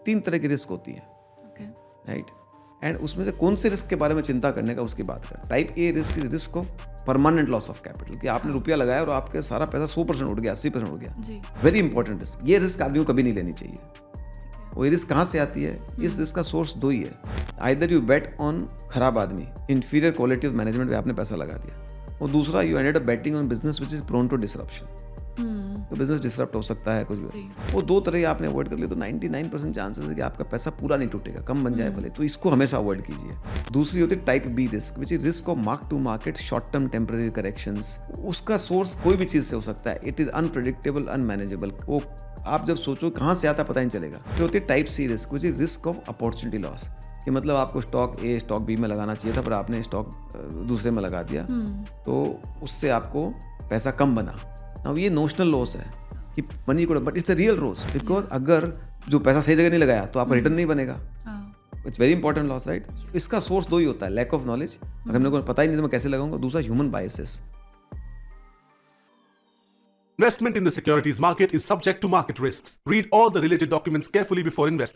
3 तरह की रिस्क होती है, राइट? एंड उसमें से कौन से रिस्क के बारे में चिंता करने का उसकी बात करें। Type A risk is risk of permanent loss of capital, कि आपने रुपया लगाया और आपके सारा पैसा 100% उड़ गया, 80% उड़ गया। Very important risk. ये रिस्क आदमी को कभी नहीं लेनी चाहिए। वो रिस्क कहाँ से आती है? इस रिस्क का सोर्स 2 ही है। आइदर यू बेट ऑन खराब आदमी, इंफीरियर क्वालिटी ऑफ मैनेजमेंट पे आपने पैसा लगा दिया, और दूसरा you ended up betting on business which is prone to disruption. तो बिजनेस डिसरप्ट हो सकता है, कुछ भी। वो 2 तरह आपने अवॉइड कर लिए तो 99% चांसेस है कि आपका पैसा पूरा नहीं टूटेगा, कम बन जाए भले, तो इसको हमेशा अवॉइड कीजिए। दूसरी होती है type B risk, which is risk of mark to market short term temporary corrections. उसका सोर्स कोई भी चीज से हो सकता है। It is unpredictable, unmanageable. वो आप जब सोचो कहाँ से आता पता नहीं चलेगा। फिर होती है type C risk, which is risk of opportunity loss, कि मतलब आपको स्टॉक ए स्टॉक बी में लगाना चाहिए था, पर आपने स्टॉक दूसरे में लगा दिया, तो उससे आपको पैसा कम बना। अब ये नोशनल लॉस है कि मनी को, but it's a real loss, because अगर जो पैसा सही जगह नहीं लगाया तो आपका रिटर्न नहीं बनेगा। It's very important loss, right? इसका सोर्स 2 ही होता है, लैक ऑफ नॉलेज, अगर मेरे को पता ही नहीं तो मैं कैसे लगाऊंगा, दूसरा human biases. Investment in the securities market is subject to market risks. Read all the related documents carefully before investing.